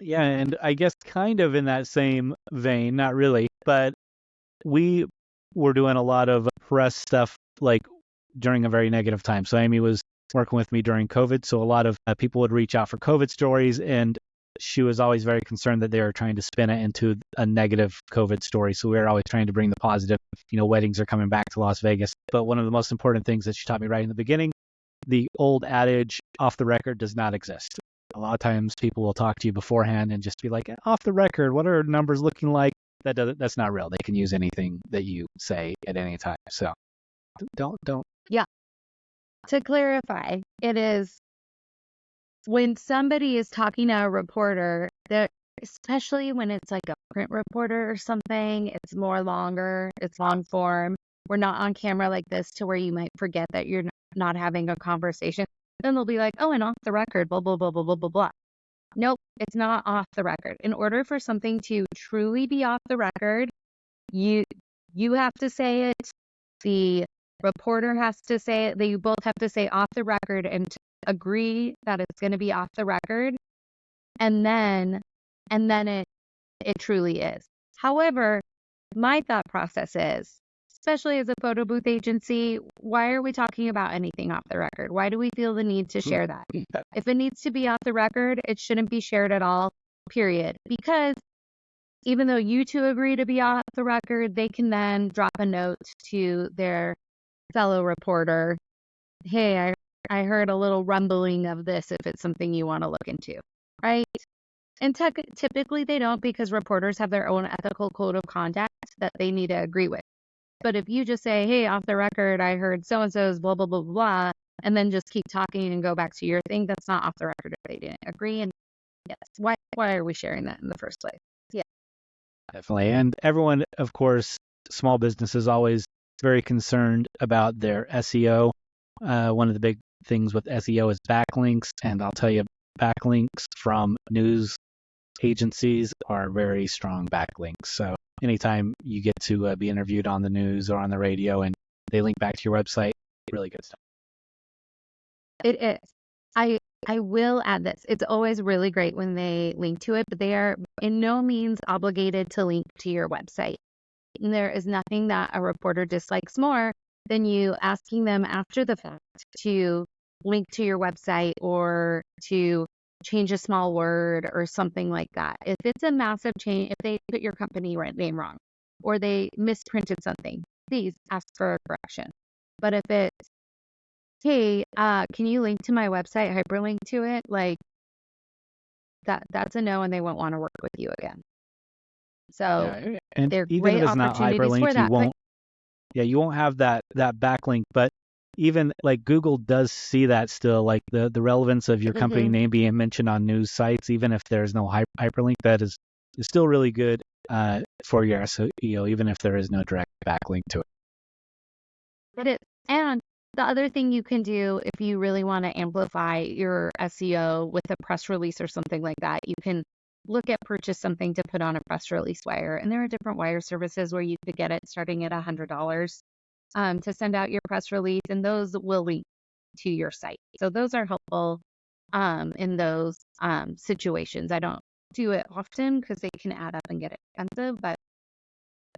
Yeah, and I guess kind of in that same vein, not really, but we were doing a lot of press stuff like during a very negative time. So Aimee was working with me during COVID, so a lot of people would reach out for COVID stories, and she was always very concerned that they were trying to spin it into a negative COVID story. So we were always trying to bring the positive. Weddings are coming back to Las Vegas. But one of the most important things that she taught me right in the beginning, the old adage, off the record, does not exist. A lot of times people will talk to you beforehand and just be like, off the record, what are numbers looking like? That's not real. They can use anything that you say at any time. So don't. Yeah. To clarify, it is when somebody is talking to a reporter, that especially when it's like a print reporter or something, it's more longer, it's long form. We're not on camera like this to where you might forget that you're not having a conversation. Then they'll be like, oh, and off the record, blah, blah, blah, blah, blah, blah, blah. Nope, it's not off the record. In order for something to truly be off the record, you have to say it. The reporter has to say it. You both have to say off the record and agree that it's going to be off the record, and then it truly is. However, my thought process is, especially as a photo booth agency, why are we talking about anything off the record? Why do we feel the need to share that? If it needs to be off the record, it shouldn't be shared at all, period. Because even though you two agree to be off the record, they can then drop a note to their fellow reporter, hey, I heard a little rumbling of this, if it's something you want to look into, right? And typically they don't, because reporters have their own ethical code of conduct that they need to agree with. But if you just say, hey, off the record, I heard so-and-so's blah, blah, blah, blah, blah, and then just keep talking and go back to your thing, that's not off the record if they didn't agree. And yes, why are we sharing that in the first place? Yeah. Definitely. And everyone, of course, small businesses always very concerned about their SEO. One of the big things with SEO is backlinks. And I'll tell you, backlinks from news agencies are very strong backlinks. So anytime you get to be interviewed on the news or on the radio and they link back to your website, really good stuff. It is. I will add this. It's always really great when they link to it, but they are in no means obligated to link to your website. And there is nothing that a reporter dislikes more than you asking them after the fact to link to your website or to change a small word or something like that. If it's a massive change, if they put your company name wrong or they misprinted something, please ask for a correction. But if it's, hey, can you link to my website, hyperlink to it? Like that's a no, and they won't want to work with you again. So yeah, and they're even great if it's not opportunities for hyperlinked, that. you won't have that backlink. But even like Google does see that still, like the relevance of your company name being mentioned on news sites, even if there's no hyperlink, that is still really good for your SEO, even if there is no direct backlink to it. It is. And the other thing you can do if you really want to amplify your SEO with a press release or something like that, you can look at purchase something to put on a press release wire. And there are different wire services where you could get it starting at $100 to send out your press release, and those will link to your site. So those are helpful in those situations. I don't do it often because they can add up and get expensive, but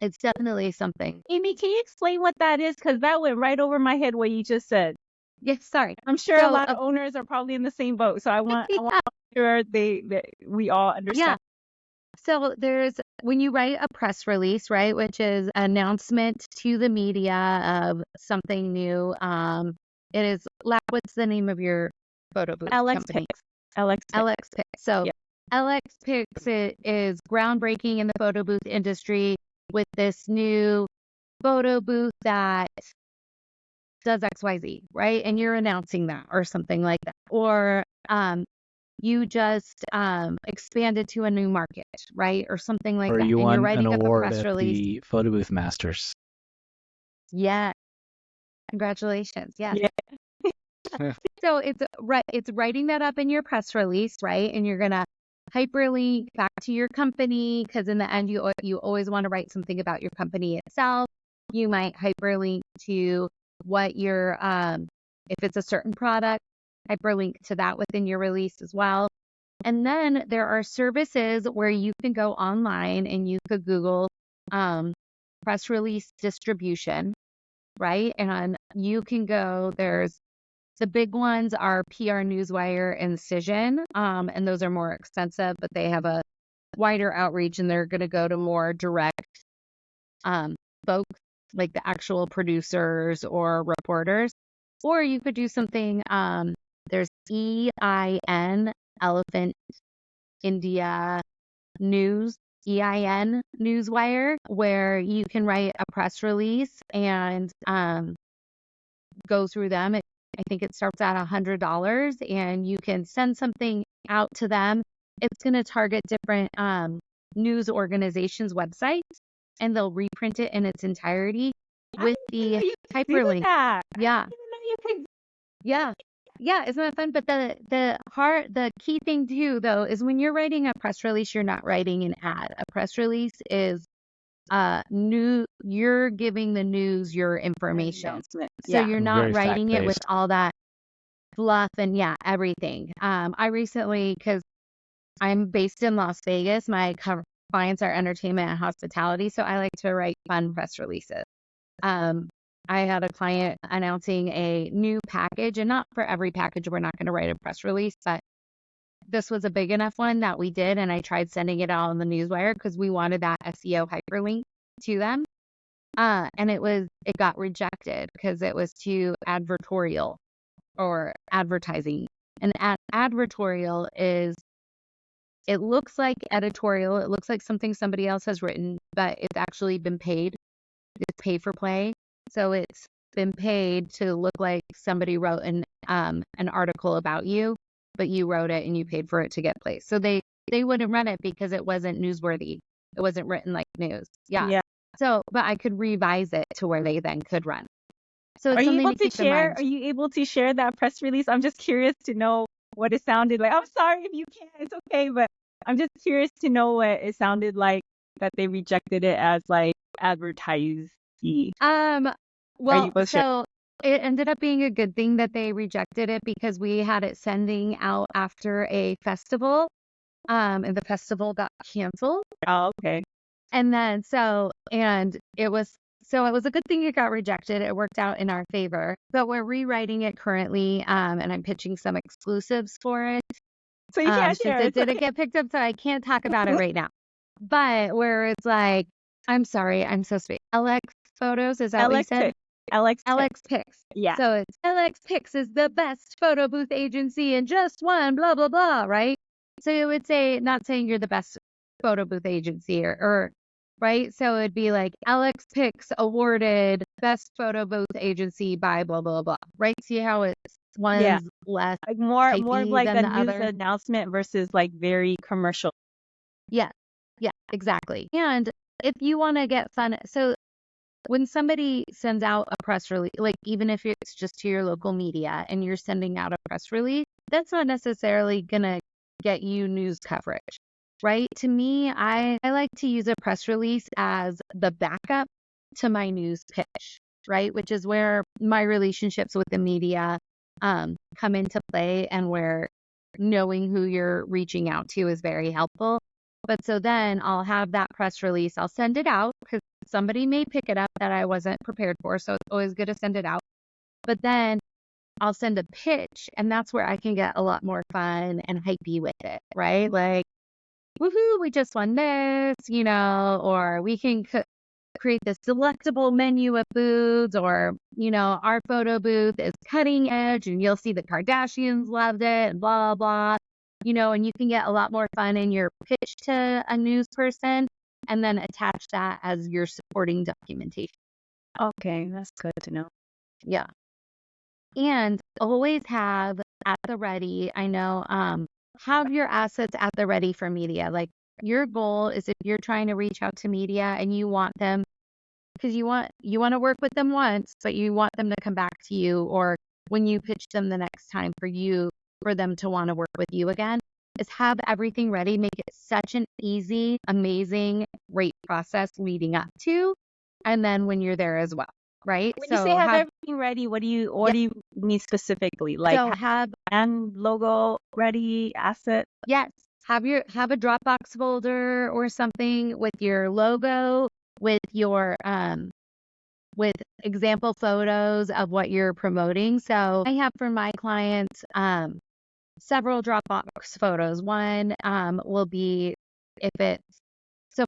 it's definitely something. Aimee, can you explain what that is? Because that went right over my head what you just said. Yes, sorry. I'm sure a lot of owners are probably in the same boat. So I want to make sure we all understand. Yeah. So there's when you write a press release, right, which is an announcement to the media of something new, it is, what's the name of your photo booth LX company? Picks. LX Picks. LX Picks. So Yeah. LX Picks is groundbreaking in the photo booth industry with this new photo booth that does XYZ, right? And you're announcing that or something like that. Or you just expanded to a new market, right? Or something like Or that. you And you're won an writing up a award press at release. the Photo Booth Masters. Yeah. Congratulations. Yes. Yeah. So it's writing that up in your press release, right? And you're gonna hyperlink back to your company because in the end you always want to write something about your company itself. You might hyperlink to what your if it's a certain product, hyperlink to that within your release as well. And then there are services where you can go online and you could Google press release distribution, right? And you can go, there's the big ones are PR Newswire and Cision, and those are more expensive, but they have a wider outreach and they're going to go to more direct folks, like the actual producers or reporters. Or you could do something, there's EIN, Elephant India News, EIN Newswire, where you can write a press release and go through them. I think it starts at $100 and you can send something out to them. It's going to target different news organizations' websites and they'll reprint it in its entirety with the hyperlink. Yeah. Yeah. Yeah, isn't that fun? But the key thing too, though, is when you're writing a press release, you're not writing an ad. A press release is you're giving the news your information. So you're not Very writing it with fact-based. all that fluff and everything. I recently, because I'm based in Las Vegas, my clients are entertainment and hospitality, so I like to write fun press releases. I had a client announcing a new package, and not for every package, we're not going to write a press release, but this was a big enough one that we did, and I tried sending it out on the newswire because we wanted that SEO hyperlink to them. And it got rejected because it was too advertorial or advertising. And advertorial is, it looks like editorial, it looks like something somebody else has written, but it's actually been paid. It's pay for play. So it's been paid to look like somebody wrote an article about you, but you wrote it and you paid for it to get placed. So they wouldn't run it because it wasn't newsworthy. It wasn't written like news. Yeah. So, but I could revise it to where they then could run. So it's Are you something able to to keep in share? mind. Are you able to share that press release? I'm just curious to know what it sounded like. I'm sorry if you can't. It's okay, but I'm just curious to know what it sounded like that they rejected it as like advertising. Well, so it ended up being a good thing that they rejected it because we had it sending out after a festival, and the festival got canceled. Oh, okay. And then it was a good thing it got rejected. It worked out in our favor, but we're rewriting it currently, and I'm pitching some exclusives for it. So you can't since share. it didn't get picked up, so I can't talk about it right now. But where it's like, I'm sorry, I'm so sweet. LX Photos, is that what you said? LX Picks. Yeah. So it's LX Picks is the best photo booth agency in just one, blah, blah, blah, right? So it would say, not saying you're the best photo booth agency or right? So it'd be like LX Picks awarded best photo booth agency by blah, blah, blah, right? See how it's one's less like more of like than a the news other? announcement versus like very commercial. Yeah, exactly. And if you want to get fun, so when somebody sends out a press release, like even if it's just to your local media and you're sending out a press release, that's not necessarily going to get you news coverage, right? To me, I like to use a press release as the backup to my news pitch, right? Which is where my relationships with the media come into play and where knowing who you're reaching out to is very helpful. But so then I'll have that press release. I'll send it out because somebody may pick it up that I wasn't prepared for. So it's always good to send it out. But then I'll send a pitch, and that's where I can get a lot more fun and hypey with it, right? Like, woohoo, we just won this, or we can create this delectable menu of foods, or, our photo booth is cutting edge and you'll see the Kardashians loved it and blah, blah, and you can get a lot more fun in your pitch to a news person and then attach that as your supporting documentation. Okay, that's good to know. Yeah. And always have at the ready, have your assets at the ready for media. Like your goal is if you're trying to reach out to media and you want them, because you want to work with them once, but you want them to come back to you, or when you pitch them the next time for them to want to work with you again, is have everything ready. Make it such an easy, amazing, great process leading up to, and then when you're there as well. Right. When you say have everything ready, what do you mean specifically? Like have and logo ready, asset? Yes. Have a Dropbox folder or something with your logo, with your with example photos of what you're promoting. So I have for my clients several Dropbox photos. One will be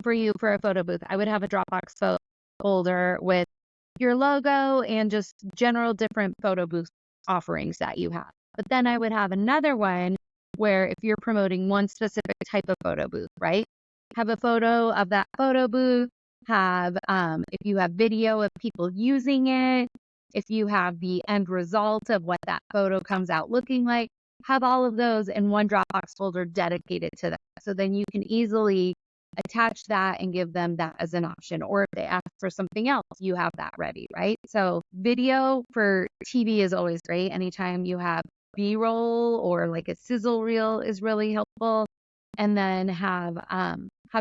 for you for a photo booth, I would have a Dropbox folder with your logo and just general different photo booth offerings that you have. But then I would have another one where if you're promoting one specific type of photo booth, right? Have a photo of that photo booth, have if you have video of people using it, if you have the end result of what that photo comes out looking like, have all of those in one Dropbox folder dedicated to that. So then you can easily attach that and give them that as an option. Or if they ask for something else, you have that ready, right? So video for TV is always great. Anytime you have B-roll or like a sizzle reel is really helpful. And then have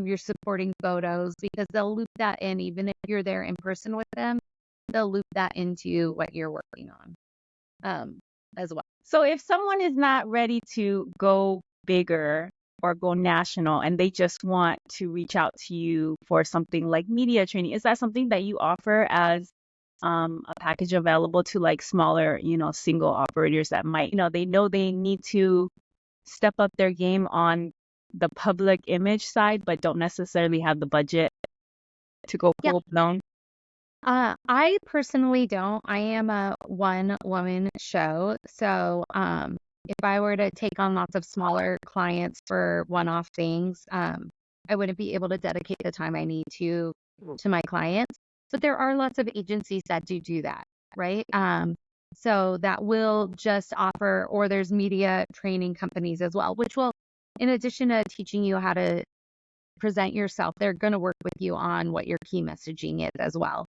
your supporting photos, because they'll loop that in, even if you're there in person with them, they'll loop that into what you're working on as well. So if someone is not ready to go bigger or go national and they just want to reach out to you for something like media training, is that something that you offer as a package available to like smaller, single operators that might, they know they need to step up their game on the public image side, but don't necessarily have the budget to go full blown? I personally don't. I am a one-woman show. So if I were to take on lots of smaller clients for one-off things, I wouldn't be able to dedicate the time I need to my clients. But there are lots of agencies that do that, right? So that will just offer, or there's media training companies as well, which will, in addition to teaching you how to present yourself, they're going to work with you on what your key messaging is as well.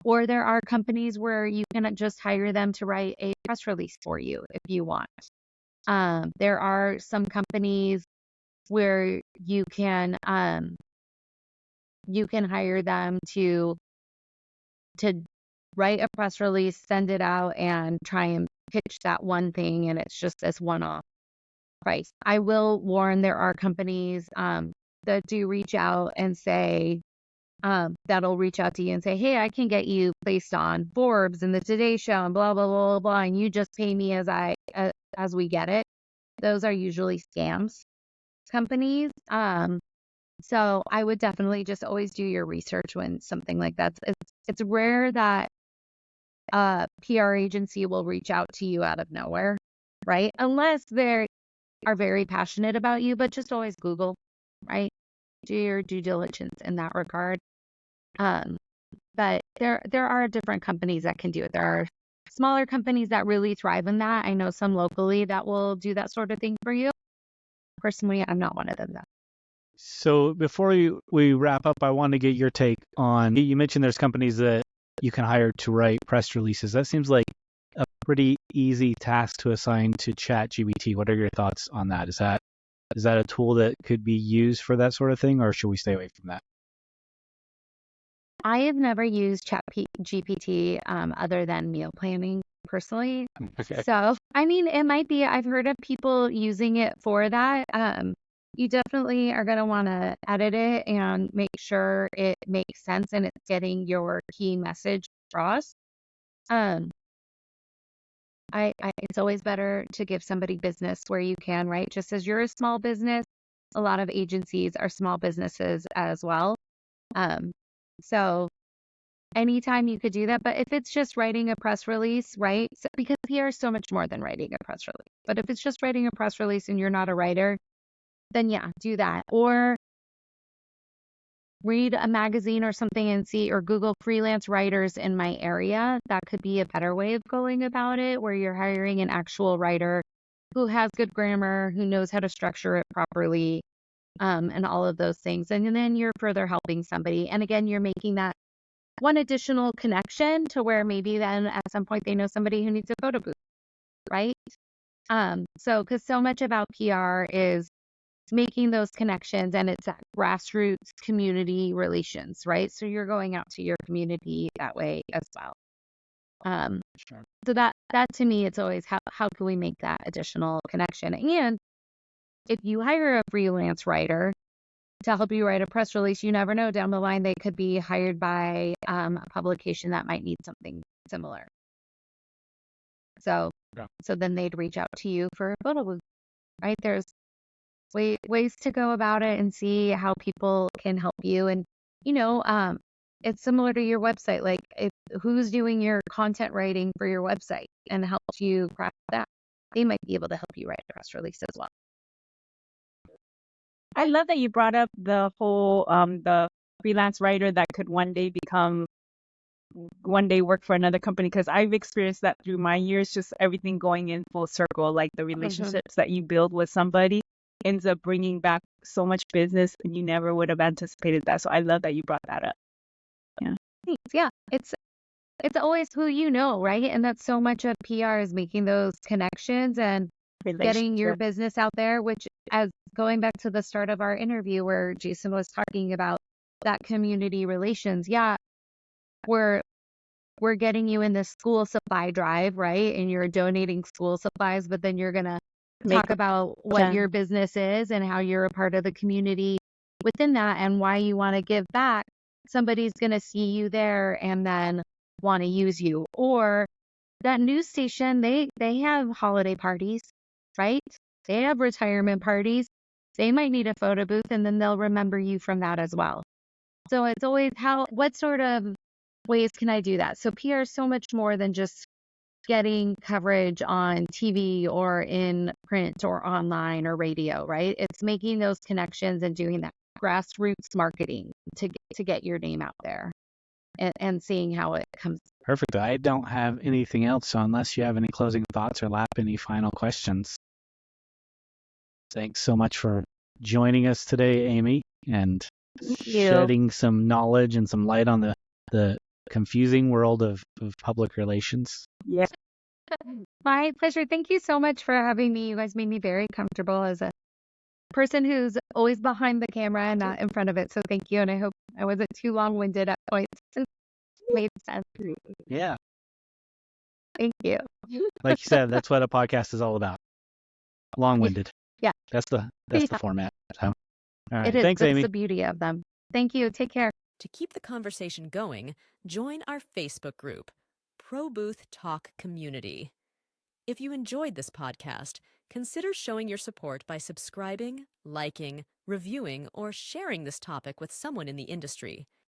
Or there are companies where you can just hire them to write a press release for you if you want. There are some companies where you can hire them to write a press release, send it out, and try and pitch that one thing, and it's just this one-off price. I will warn, there are companies that do reach out and say, that'll reach out to you and say, hey, I can get you placed on Forbes and the Today Show and blah, blah, blah, blah, and you just pay me as we get it. Those are usually scams companies. So I would definitely just always do your research when something like that. It's rare that a PR agency will reach out to you out of nowhere, right? Unless they are very passionate about you, but just always Google, right? Do your due diligence in that regard. But there are different companies that can do it. There are smaller companies that really thrive in that. I know some locally that will do that sort of thing for you. Personally, I'm not one of them, though. So before we wrap up, I want to get your take on, you mentioned there's companies that you can hire to write press releases. That seems like a pretty easy task to assign to ChatGPT. What are your thoughts on that? Is that a tool that could be used for that sort of thing, or should we stay away from that? I have never used ChatGPT other than meal planning personally. Okay. So, it might be, I've heard of people using it for that. You definitely are going to want to edit it and make sure it makes sense and it's getting your key message across. It's always better to give somebody business where you can, right? Just as you're a small business, a lot of agencies are small businesses as well. So anytime you could do that, but if it's just writing a press release, right? So, because PR is so much more than writing a press release. But if it's just writing a press release and you're not a writer, then yeah, do that. Or read a magazine or something and see, or Google freelance writers in my area. That could be a better way of going about it, where you're hiring an actual writer who has good grammar, who knows how to structure it properly, and all of those things. And then you're further helping somebody. And again, you're making that one additional connection to where maybe then at some point they know somebody who needs a photo booth, right? So, because so much about PR is making those connections, and it's that grassroots community relations, right? So you're going out to your community that way as well. Sure. So that to me, it's always how can we make that additional connection? And if you hire a freelance writer to help you write a press release, you never know, down the line they could be hired by a publication that might need something similar. So Yeah. so then they'd reach out to you for a photo booth, right? There's ways to go about it and see how people can help you. And it's similar to your website. Like, who's doing your content writing for your website and helps you craft that, they might be able to help you write a press release as well. I love that you brought up the whole the freelance writer that could one day work for another company, because I've experienced that through my years, just everything going in full circle, like the relationships that you build with somebody ends up bringing back so much business, and you never would have anticipated that. So I love that you brought that up. Thanks. Yeah, it's always who you know, right? And that's so much of PR, is making those connections and getting your business out there, which, as going back to the start of our interview where Jason was talking about that community relations. Yeah, we're getting you in this school supply drive, right? And you're donating school supplies, but then you're going to talk about what your business is and how you're a part of the community within that and why you want to give back. Somebody's going to see you there and then want to use you. Or that news station, they have holiday parties, right? They have retirement parties. They might need a photo booth, and then they'll remember you from that as well. So it's always what sort of ways can I do that? So PR is so much more than just getting coverage on TV or in print or online or radio, right? It's making those connections and doing that grassroots marketing to get your name out there and seeing how it comes. Perfect. I don't have anything else, so unless you have any closing thoughts or any final questions. Thanks so much for joining us today, Aimee, and shedding some knowledge and some light on the confusing world of public relations. Yeah. My pleasure. Thank you so much for having me. You guys made me very comfortable as a person who's always behind the camera and not in front of it. So thank you. And I hope I wasn't too long-winded at points. It made sense. Yeah. Thank you. Like you said, that's what a podcast is all about. Long-winded. Yeah. That's the format. So, all right. It is. Thanks, That's Aimee. the beauty of them. Thank you. Take care. To keep the conversation going, join our Facebook group, Pro Booth Talk Community. If you enjoyed this podcast, consider showing your support by subscribing, liking, reviewing, or sharing this topic with someone in the industry.